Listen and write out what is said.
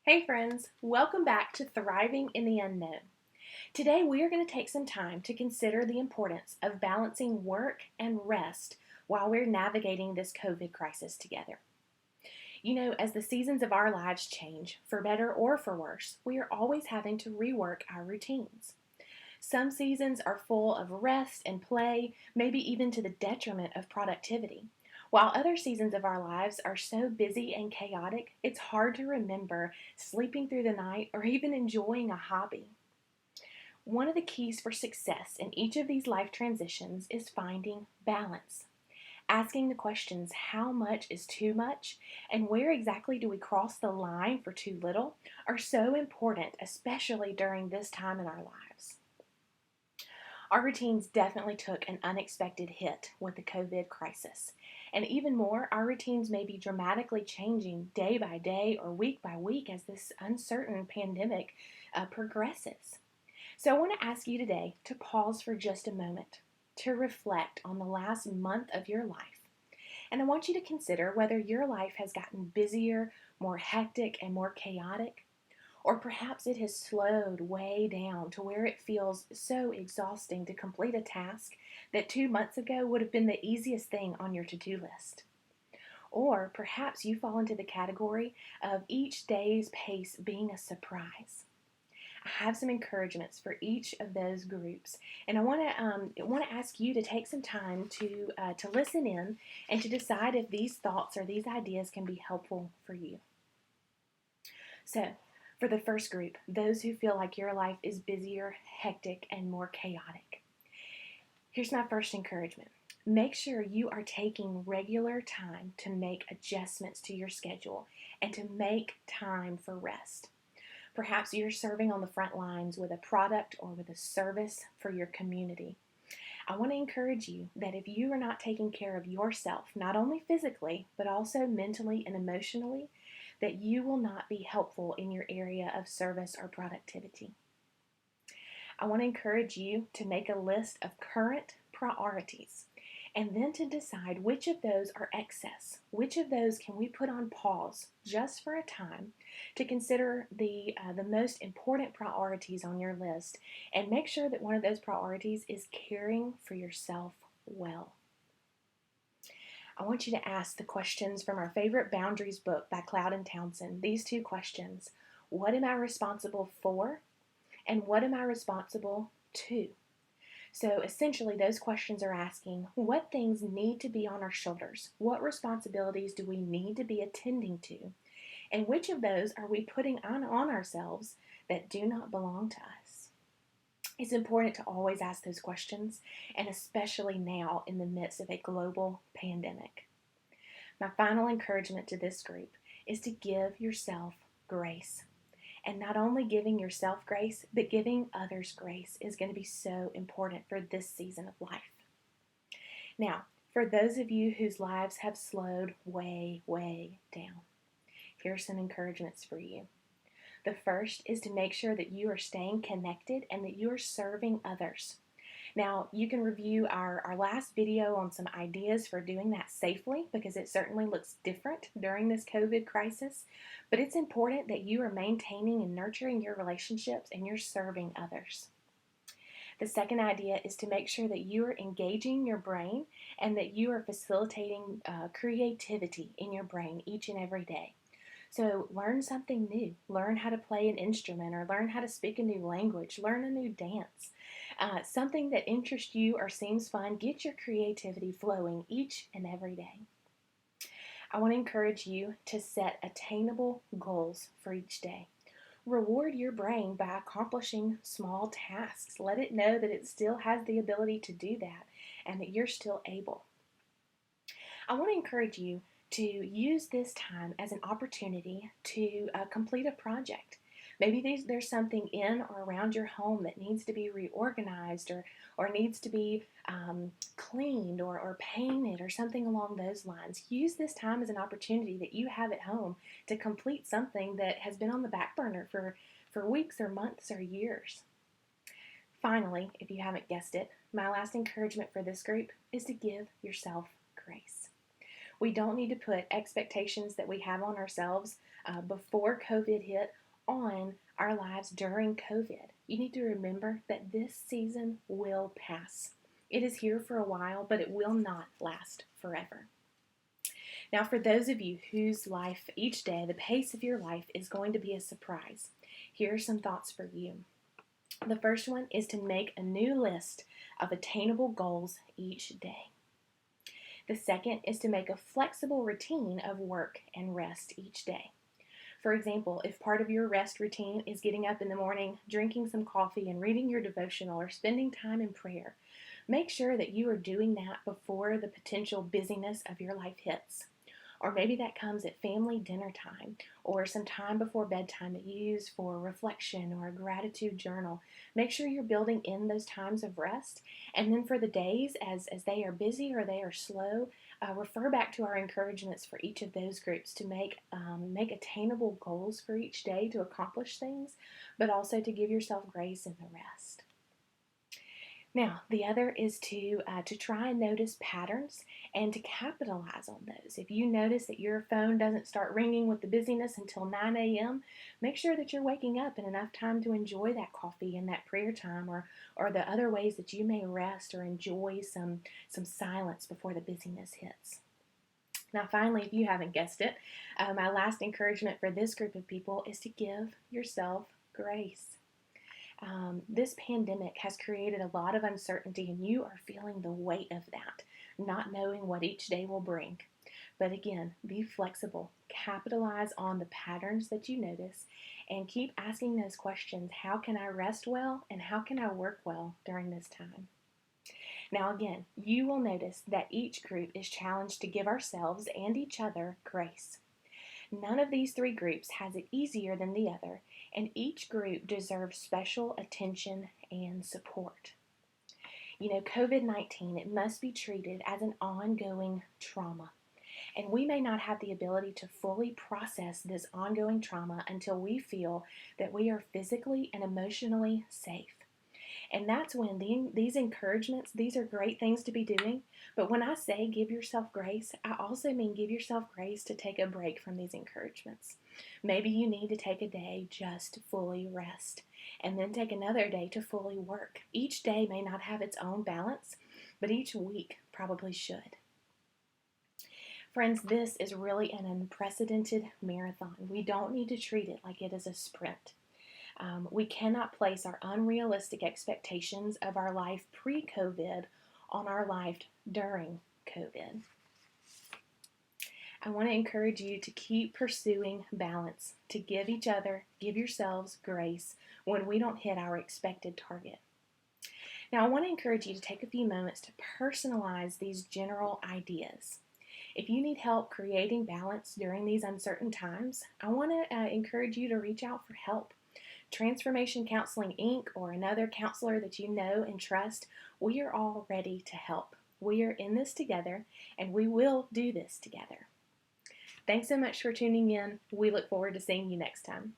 Hey friends, welcome back to Thriving in the Unknown. Today we are going to take some time to consider the importance of balancing work and rest while we're navigating this COVID crisis together. You know, as the seasons of our lives change, for better or for worse, we are always having to rework our routines. Some seasons are full of rest and play, maybe even to the detriment of productivity. While other seasons of our lives are so busy and chaotic, it's hard to remember sleeping through the night or even enjoying a hobby. One of the keys for success in each of these life transitions is finding balance. Asking the questions, how much is too much and where exactly do we cross the line for too little, are so important, especially during this time in our lives. Our routines definitely took an unexpected hit with the COVID crisis. And even more, our routines may be dramatically changing day by day or week by week as this uncertain pandemic progresses. So I want to ask you today to pause for just a moment, to reflect on the last month of your life. And I want you to consider whether your life has gotten busier, more hectic, and more chaotic, or perhaps it has slowed way down to where it feels so exhausting to complete a task that 2 months ago would have been the easiest thing on your to-do list. Or perhaps you fall into the category of each day's pace being a surprise. I have some encouragements for each of those groups, and I want to ask you to take some time to listen in and to decide if these thoughts or these ideas can be helpful for you. So, for the first group, those who feel like your life is busier, hectic, and more chaotic, here's my first encouragement. Make sure you are taking regular time to make adjustments to your schedule and to make time for rest. Perhaps you're serving on the front lines with a product or with a service for your community. I want to encourage you that if you are not taking care of yourself, not only physically, but also mentally and emotionally, that you will not be helpful in your area of service or productivity. I want to encourage you to make a list of current priorities and then to decide which of those are excess. Which of those can we put on pause just for a time to consider the most important priorities on your list, and make sure that one of those priorities is caring for yourself well. I want you to ask the questions from our favorite Boundaries book by Cloud and Townsend. These two questions: what am I responsible for? And what am I responsible to? So essentially, those questions are asking what things need to be on our shoulders? What responsibilities do we need to be attending to? And which of those are we putting on ourselves that do not belong to us? It's important to always ask those questions, and especially now in the midst of a global pandemic. My final encouragement to this group is to give yourself grace. And not only giving yourself grace, but giving others grace is going to be so important for this season of life. Now, for those of you whose lives have slowed way, way down, here are some encouragements for you. The first is to make sure that you are staying connected and that you are serving others. Now, you can review our last video on some ideas for doing that safely, because it certainly looks different during this COVID crisis. But it's important that you are maintaining and nurturing your relationships and you're serving others. The second idea is to make sure that you are engaging your brain and that you are facilitating creativity in your brain each and every day. So learn something new. Learn how to play an instrument, or learn how to speak a new language. Learn a new dance. Something that interests you or seems fun. Get your creativity flowing each and every day. I want to encourage you to set attainable goals for each day. Reward your brain by accomplishing small tasks. Let it know that it still has the ability to do that and that you're still able. I want to encourage you to use this time as an opportunity to complete a project. Maybe there's something in or around your home that needs to be reorganized, or needs to be cleaned or painted or something along those lines. Use this time as an opportunity that you have at home to complete something that has been on the back burner for weeks or months or years. Finally, if you haven't guessed it, my last encouragement for this group is to give yourself grace. We don't need to put expectations that we have on ourselves before COVID hit on our lives during COVID. You need to remember that this season will pass. It is here for a while, but it will not last forever. Now, for those of you whose life each day, the pace of your life is going to be a surprise, here are some thoughts for you. The first one is to make a new list of attainable goals each day. The second is to make a flexible routine of work and rest each day. For example, if part of your rest routine is getting up in the morning, drinking some coffee, and reading your devotional or spending time in prayer, make sure that you are doing that before the potential busyness of your life hits. Or maybe that comes at family dinner time or some time before bedtime that you use for reflection or a gratitude journal. Make sure you're building in those times of rest. And then for the days as they are busy or they are slow, refer back to our encouragements for each of those groups to make attainable goals for each day to accomplish things, but also to give yourself grace in the rest. Now, the other is to try and notice patterns and to capitalize on those. If you notice that your phone doesn't start ringing with the busyness until 9 a.m., make sure that you're waking up in enough time to enjoy that coffee and that prayer time or the other ways that you may rest or enjoy some silence before the busyness hits. Now, finally, if you haven't guessed it, my last encouragement for this group of people is to give yourself grace. This pandemic has created a lot of uncertainty, and you are feeling the weight of that, not knowing what each day will bring. But again, be flexible, capitalize on the patterns that you notice, and keep asking those questions. How can I rest well, and how can I work well during this time? Now again, you will notice that each group is challenged to give ourselves and each other grace. None of these three groups has it easier than the other, and each group deserves special attention and support. You know, COVID-19, it must be treated as an ongoing trauma, and we may not have the ability to fully process this ongoing trauma until we feel that we are physically and emotionally safe. And that's when these encouragements, these are great things to be doing. But when I say give yourself grace, I also mean give yourself grace to take a break from these encouragements. Maybe you need to take a day just to fully rest and then take another day to fully work. Each day may not have its own balance, but each week probably should. Friends, this is really an unprecedented marathon. We don't need to treat it like it is a sprint. We cannot place our unrealistic expectations of our life pre-COVID on our life during COVID. I want to encourage you to keep pursuing balance, to give each other, give yourselves grace when we don't hit our expected target. Now, I want to encourage you to take a few moments to personalize these general ideas. If you need help creating balance during these uncertain times, I want to encourage you to reach out for help. Transformation Counseling Inc. or another counselor that you know and trust, we are all ready to help. We are in this together, and we will do this together. Thanks so much for tuning in. We look forward to seeing you next time.